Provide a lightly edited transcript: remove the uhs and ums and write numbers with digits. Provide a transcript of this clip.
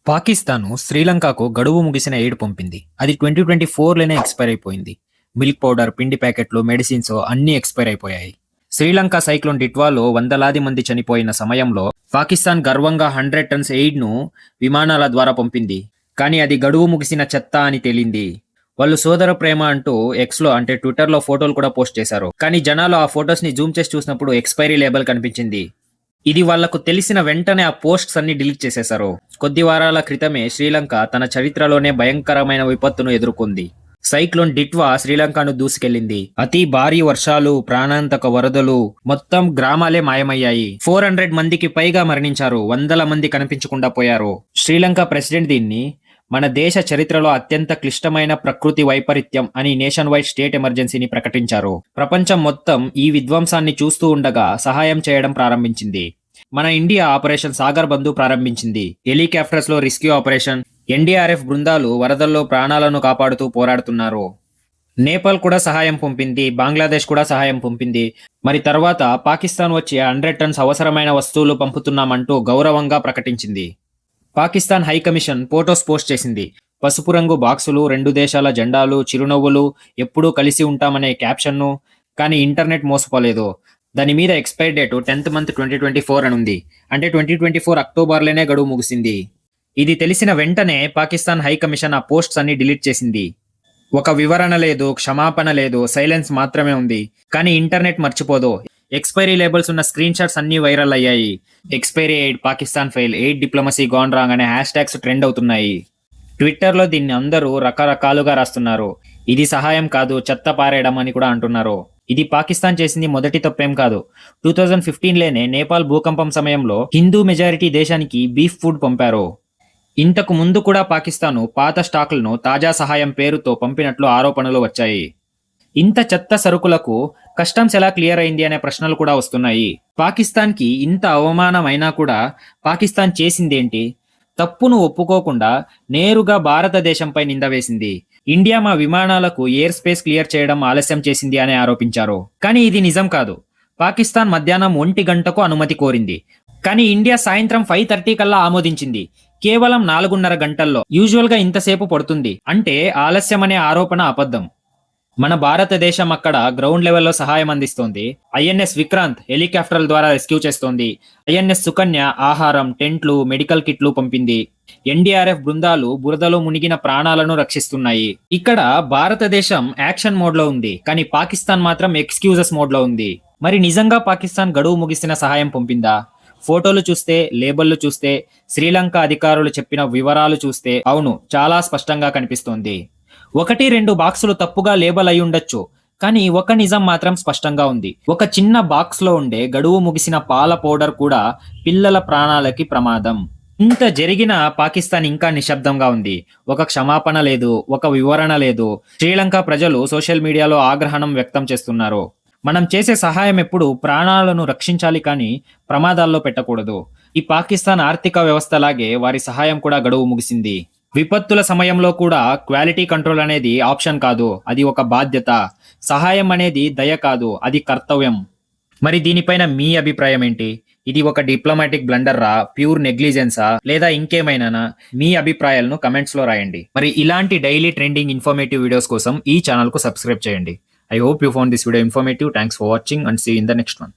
పాకిస్తాను శ్రీలంకకు గడువు ముగిసిన ఎయిడ్ పంపింది. అది 2024లోనే ఎక్స్‌పైర్ అయిపోయింది. మిల్క్ పౌడర్, పిండి ప్యాకెట్లు, మెడిసిన్స్ అన్నీ ఎక్స్‌పైర్ అయిపోయాయి. శ్రీలంక సైక్లోన్ డిట్వాలో వందలాది మంది చనిపోయిన సమయంలో పాకిస్తాన్ గర్వంగా 100 టన్స్ ఎయిడ్‌ను విమానాల ద్వారా పంపింది. కానీ అది గడువు ముగిసిన చెత్త అని తేలింది. వాళ్ళు సోదర ప్రేమ అంటూ ఎక్స్‌లో అంటే ట్విట్టర్‌లో ఫోటోలు కూడా పోస్ట్ చేశారు. కానీ జనాలు ఆ ఫోటోస్‌ని జూమ్ చేసి చూసినప్పుడు ఎక్స్‌పైరీ లేబుల్ కనిపించింది. ఇది వాళ్లకు తెలిసిన వెంటనే ఆ పోస్ట్స్ అన్ని డిలీట్ చేసేశారు. కొద్ది వారాల క్రితమే శ్రీలంక తన చరిత్రలోనే భయంకరమైన విపత్తును ఎదుర్కొంది. సైక్లోన్ డిట్వా శ్రీలంకను దూసుకెళ్లింది. అతి భారీ వర్షాలు, ప్రాణాంతక వరదలు, మొత్తం గ్రామాలే మాయమయ్యాయి. 400 మందికి పైగా మరణించారు. వందల మంది కనిపించకుండా పోయారు. శ్రీలంక ప్రెసిడెంట్ దీన్ని మన దేశ చరిత్రలో అత్యంత క్లిష్టమైన ప్రకృతి వైపరీత్యం అని నేషన్ వైడ్ స్టేట్ ఎమర్జెన్సీని ప్రకటించారు. ప్రపంచం మొత్తం ఈ విధ్వంసాన్ని చూస్తూ ఉండగా సహాయం చేయడం ప్రారంభించింది. మన ఇండియా ఆపరేషన్ సాగర్ బంధు ప్రారంభించింది. హెలికాప్టర్స్ లో రెస్క్యూ ఆపరేషన్, ఎన్డీఆర్ఎఫ్ బృందాలు వరదల్లో ప్రాణాలను కాపాడుతూ పోరాడుతున్నారు. నేపాల్ కూడా సహాయం పంపింది. బంగ్లాదేశ్ కూడా సహాయం పంపింది. మరి తర్వాత పాకిస్తాన్ వచ్చి 100 టన్స్ అవసరమైన వస్తువులు పంపుతున్నామంటూ గౌరవంగా ప్రకటించింది. Pakistan high commission photos post చేసింది. పసుపు రంగు బాక్సులు, 2 దేశాల జెండాలు, చిరునవ్వులు, ఎప్పుడూ కలిసి ఉంటామనే క్యాప్షన్ను. కానీ ఇంటర్నెట్ మోసపోలేదు. దాని మీద ఎక్స్పైర్ డేట్ 10th month 2024 అని ఉంది. అంటే 2024 అక్టోబర్లోనే గడువు ముగిసింది. ఇది తెలిసిన వెంటనే పాకిస్తాన్ హై కమిషన్ ఆ పోస్ట్స్ అన్ని డిలీట్ చేసింది. ఒక వివరణ లేదు, క్షమాపణ లేదు, సైలెన్స్ మాత్రమే ఉంది. కానీ ఇంటర్నెట్ మర్చిపోదు. ఎక్స్పైరీ లేబుల్స్ ఉన్న స్క్రీన్ షాట్స్ అన్ని వైరల్ అయ్యాయి. Expiry aid, Pakistan fail, aid diplomacy gone wrong అనే హ్యాష్ ట్యాగ్స్ ట్రెండ్ అవుతున్నాయి. ట్విట్టర్లో దీన్ని అందరూ రకరకాలుగా రాస్తున్నారు. ఇది సహాయం కాదు, చెత్త పారేయడం అని కూడా అంటున్నారు. ఇది పాకిస్తాన్ చేసింది మొదటి తప్పేం కాదు. 2015లోనే నేపాల్ భూకంపం సమయంలో హిందూ మెజారిటీ దేశానికి బీఫ్ ఫుడ్ పంపారు. ఇంతకు ముందు కూడా పాకిస్తాను పాత స్టాకులను తాజా సహాయం పేరుతో పంపినట్లు ఆరోపణలు వచ్చాయి. ఇంత చెత్త సరుకులకు కస్టమ్స్ ఎలా క్లియర్ అయింది అనే ప్రశ్నలు కూడా వస్తున్నాయి. పాకిస్తాన్కి ఇంత అవమానం అయినా కూడా పాకిస్తాన్ చేసిందేంటి? తప్పును ఒప్పుకోకుండా నేరుగా భారతదేశంపై నింద వేసింది. ఇండియా మా విమానాలకు ఎయిర్ స్పేస్ క్లియర్ చేయడం ఆలస్యం చేసింది అని ఆరోపించారు. కానీ ఇది నిజం కాదు. పాకిస్తాన్ మధ్యాహ్నం 1 గంటకు అనుమతి కోరింది. కానీ ఇండియా సాయంత్రం 5:30 కల్లా ఆమోదించింది. కేవలం 4:30 గంటల్లో. యూజువల్గా ఇంతసేపు పడుతుంది. అంటే ఆలస్యం అనే ఆరోపణ అబద్ధం. మన భారతదేశం అక్కడ గ్రౌండ్ లెవెల్లో సహాయం అందిస్తోంది. ఐఎన్ఎస్ విక్రాంత్ హెలికాప్టర్ల ద్వారా రెస్క్యూ చేస్తోంది. ఐఎన్ఎస్ సుకన్య ఆహారం, టెంట్లు, మెడికల్ కిట్లు పంపింది. ఎన్డీఆర్ఎఫ్ బృందాలు బురదలో మునిగిన ప్రాణాలను రక్షిస్తున్నాయి. ఇక్కడ భారతదేశం యాక్షన్ మోడ్లో ఉంది. కానీ పాకిస్తాన్ మాత్రం ఎక్స్క్యూజెస్ మోడ్లో ఉంది. మరి నిజంగా పాకిస్తాన్ గడువు ముగిసిన సహాయం పంపిందా? ఫోటోలు చూస్తే, లేబుల్లు చూస్తే, శ్రీలంక అధికారులు చెప్పిన వివరాలు చూస్తే అవును, చాలా స్పష్టంగా కనిపిస్తోంది. 1-2 బాక్సులు తప్పుగా లేబల్ అయి ఉండొచ్చు. కానీ ఒక నిజం మాత్రం స్పష్టంగా ఉంది. ఒక చిన్న బాక్స్లో ఉండే గడువు ముగిసిన పాల పౌడర్ కూడా పిల్లల ప్రాణాలకి ప్రమాదం. ఇంత జరిగిన పాకిస్తాన్ ఇంకా నిశ్శబ్దంగా ఉంది. ఒక క్షమాపణ లేదు, ఒక వివరణ లేదు. శ్రీలంక ప్రజలు సోషల్ మీడియాలో ఆగ్రహం వ్యక్తం చేస్తున్నారు. మనం చేసే సహాయం ఎప్పుడు ప్రాణాలను రక్షించాలి, కానీ ప్రమాదాల్లో పెట్టకూడదు. ఈ పాకిస్తాన్ ఆర్థిక వ్యవస్థలాగే వారి సహాయం కూడా గడువు ముగిసింది. విపత్తుల సమయంలో కూడా క్వాలిటీ కంట్రోల్ అనేది ఆప్షన్ కాదు, అది ఒక బాధ్యత. సహాయం అనేది దయ కాదు, అది కర్తవ్యం. మరి దీనిపైన మీ అభిప్రాయం ఏంటి? ఇది ఒక డిప్లొమాటిక్ బ్లండర్రా, ప్యూర్ నెగ్లిజెన్సా, లేదా ఇంకేమైనా? మీ అభిప్రాయాలను కమెంట్స్ లో రాయండి. మరి ఇలాంటి డైలీ ట్రెండింగ్ ఇన్ఫర్మేటివ్ వీడియోస్ కోసం ఈ ఛానల్ కు సబ్స్క్రైబ్ చేయండి. I hope you found this video informative. Thanks for watching and see you in the next one.